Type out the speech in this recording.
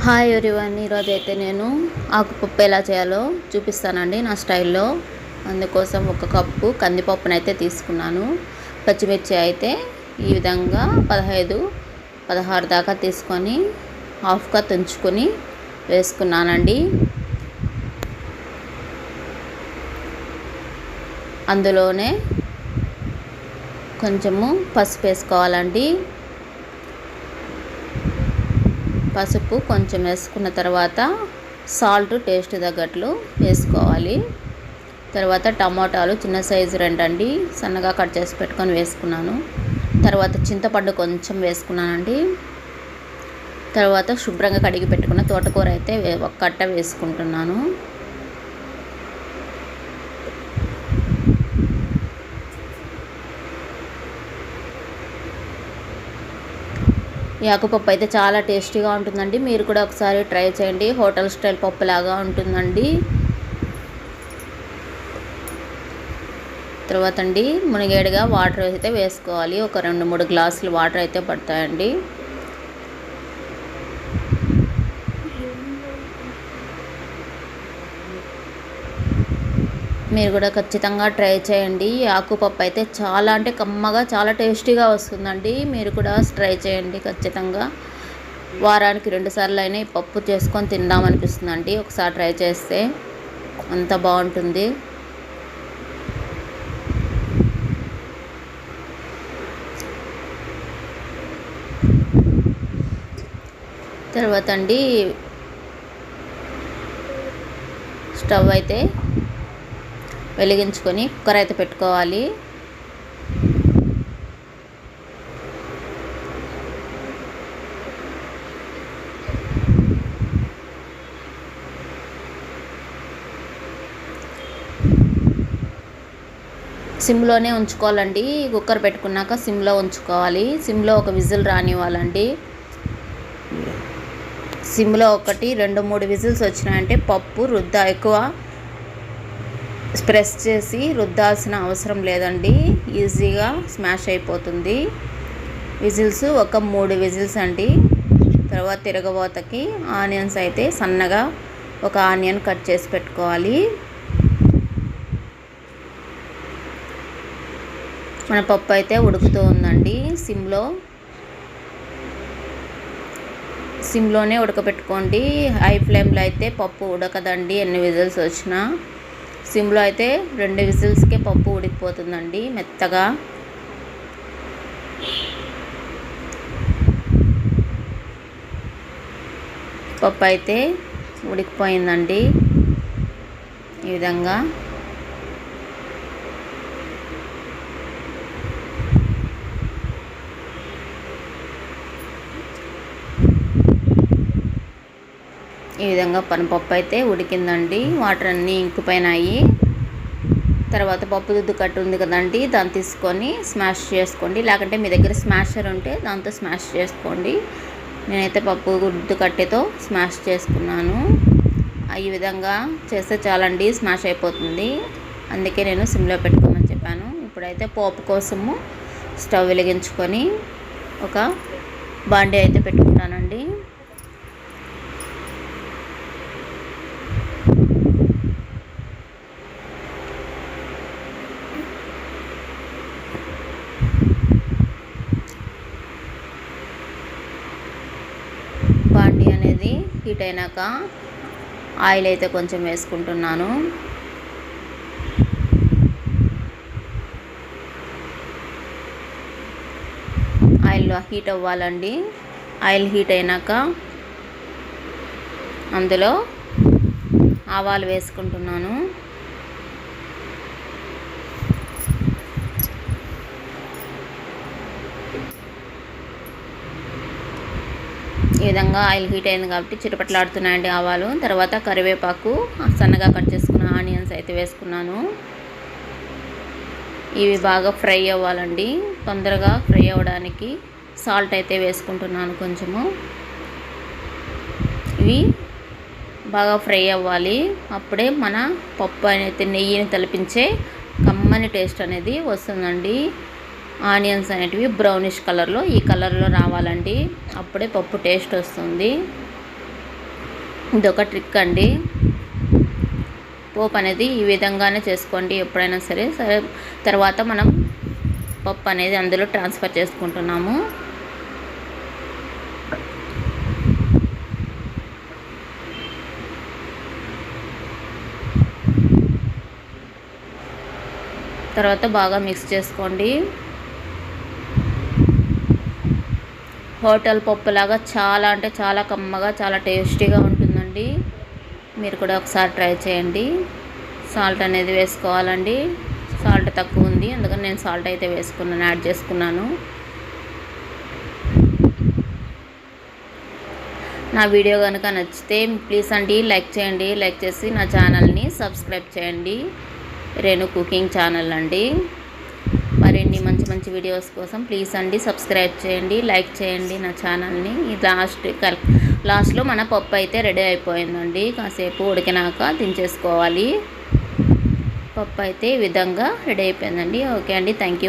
Hi everyone, ఈరోజైతే నేను ఆకుపప్పు ఎలా చేయాలో చూపిస్తానండి నా స్టైల్లో. అందుకోసం ఒక కప్పు కందిపప్పునైతే తీసుకున్నాను. పచ్చిమిర్చి అయితే ఈ విధంగా 15-16 దాకా తీసుకొని హాఫ్గా తుంచుకొని వేసుకున్నానండి. అందులోనే కొంచెము పసుపు వేసుకోవాలండి. పసుపు కొంచెం వేసుకున్న తర్వాత సాల్ట్ టేస్ట్ తగ్గట్లు వేసుకోవాలి. తర్వాత టమాటాలు చిన్న సైజు 2 అండి, సన్నగా కట్ చేసి పెట్టుకొని వేసుకున్నాను. తర్వాత చింతపండు కొంచెం వేసుకున్నానండి. తర్వాత శుభ్రంగా కడిగి పెట్టుకున్న తోటకూర అయితే ఒక కట్ట వేసుకుంటున్నాను. ఈ ఆకుపప్పు అయితే చాలా టేస్టీగా ఉంటుందండి. మీరు కూడా ఒకసారి ట్రై చేయండి. హోటల్ స్టైల్ పప్పు లాగా ఉంటుందండి. తర్వాత అండి మునిగేడుగా వాటర్ అయితే వేసుకోవాలి. ఒక 2-3 గ్లాసులు వాటర్ అయితే పడతాయండి. మీరు కూడా ఖచ్చితంగా ట్రై చేయండి. ఈ ఆకుపప్పు అయితే చాలా అంటే కమ్మగా చాలా టేస్టీగా వస్తుందండి. మీరు కూడా ట్రై చేయండి ఖచ్చితంగా. వారానికి 2 సార్లు అయినా ఈ పప్పు చేసుకొని తిందామనిపిస్తుందండి ఒకసారి ట్రై చేస్తే. అంత బాగుంటుంది. తర్వాత అండి స్టవ్ అయితే వెలిగించుకొని కుక్కర్ అయితే పెట్టుకోవాలి. సిమ్లోనే ఉంచుకోవాలండి. కుక్కర్ పెట్టుకున్నాక సిమ్లో ఉంచుకోవాలి. సిమ్లో ఒక విజిల్ రానివ్వాలండి. సిమ్లో 1-2-3 విజిల్స్ వచ్చినాయంటే పప్పు ఎక్కువ ప్రెస్ చేసి రుద్దాల్సిన అవసరం లేదండి. ఈజీగా స్మాష్ అయిపోతుంది. విజిల్స్ ఒక 3 విజిల్స్ అండి. తర్వాత తిరగబోతకి ఆనియన్స్ అయితే సన్నగా ఒక ఆనియన్ కట్ చేసి పెట్టుకోవాలి. మన పప్పు అయితే ఉడుకుతూ ఉందండి. సిమ్లోనే ఉడకబెట్టుకోండి. హై ఫ్లేమ్లో అయితే పప్పు ఉడకదండి ఎన్ని విజిల్స్ వచ్చినా. సిమ్లో అయితే 2 విజిల్స్కే పప్పు ఉడికిపోతుందండి మెత్తగా. పప్పు అయితే ఉడికిపోయిందండి ఈ విధంగా. ఈ విధంగా పప్పు అయితే ఉడికిందండి. వాటర్ అన్నీ ఇంకిపోయినాయి. తర్వాత పప్పు దుద్దు కట్టు ఉంది కదండి, దాన్ని తీసుకొని స్మాష్ చేసుకోండి. లేకుంటే మీ దగ్గర స్మాషర్ ఉంటే దాంతో స్మాష్ చేసుకోండి. నేనైతే పప్పు దుద్దు కట్టెతో స్మాష్ చేసుకున్నాను. ఈ విధంగా చేస్తే చాలండి, స్మాష్ అయిపోతుంది. అందుకే నేను సిమ్లో పెట్టుకోమని చెప్పాను. ఇప్పుడైతే పోపు కోసము స్టవ్ వెలిగించుకొని ఒక బాండీ అయితే పెట్టుకుంటానండి. బాండీ అనేది హీట్ అయినాక ఆయిల్ అయితే కొంచెం వేసుకుంటున్నాను. ఆయిల్ హీట్ అవ్వాలండి. ఆయిల్ హీట్ అయినాక అందులో ఆవాలు వేసుకుంటున్నాను. ఈ విధంగా ఆయిల్ హీట్ అయింది కాబట్టి చిటపట్లాడుతున్నాయండి ఆవాలు. తర్వాత కరివేపాకు, సన్నగా కట్ చేసుకున్న ఆనియన్స్ అయితే వేసుకున్నాను. ఇవి బాగా ఫ్రై అవ్వాలండి. తొందరగా ఫ్రై అవ్వడానికి సాల్ట్ అయితే వేసుకుంటున్నాను కొంచెము. ఇవి బాగా ఫ్రై అవ్వాలి. అప్పుడే మన పప్పు అనేది నెయ్యిని తలిపించే కమ్మని టేస్ట్ అనేది వస్తుందండి. ఆనియన్స్ అనేటివి బ్రౌనిష్ కలర్లో ఈ కలర్లో రావాలండి. అప్పుడే పప్పు టేస్ట్ వస్తుంది. ఇదొక ట్రిక్ అండి. పోపు అనేది ఈ విధంగానే చేసుకోండి ఎప్పుడైనా సరే. తర్వాత మనం పప్పు అనేది అందులో ట్రాన్స్ఫర్ చేసుకుంటున్నాము. తర్వాత బాగా మిక్స్ చేసుకోండి. హోటల్ పప్పులాగా చాలా అంటే చాలా కమ్మగా, చాలా టేస్టీగా ఉంటుందండి. మీరు కూడా ఒకసారి ట్రై చేయండి. సాల్ట్ అనేది వేసుకోవాలండి. సాల్ట్ తక్కువ ఉంది, అందుకని నేను సాల్ట్ అయితే యాడ్ చేసుకున్నాను. నా వీడియో కనుక నచ్చితే ప్లీజ్ అండి లైక్ చేయండి. లైక్ చేసి నా ఛానల్ని సబ్స్క్రైబ్ చేయండి. రేణు కుకింగ్ ఛానల్ అండి. మరిన్ని మంచి మంచి వీడియోస్ కోసం ప్లీజ్ అండి సబ్స్క్రైబ్ చేయండి, లైక్ చేయండి నా ఛానల్ని. లాస్ట్లో మన పప్పు అయితే రెడీ అయిపోయిందండి. కాసేపు ఉడికినాక దించేసుకోవాలి. పప్పు అయితే ఈ విధంగా రెడీ అయిపోయిందండి. ఓకే అండి, థ్యాంక్ యూ.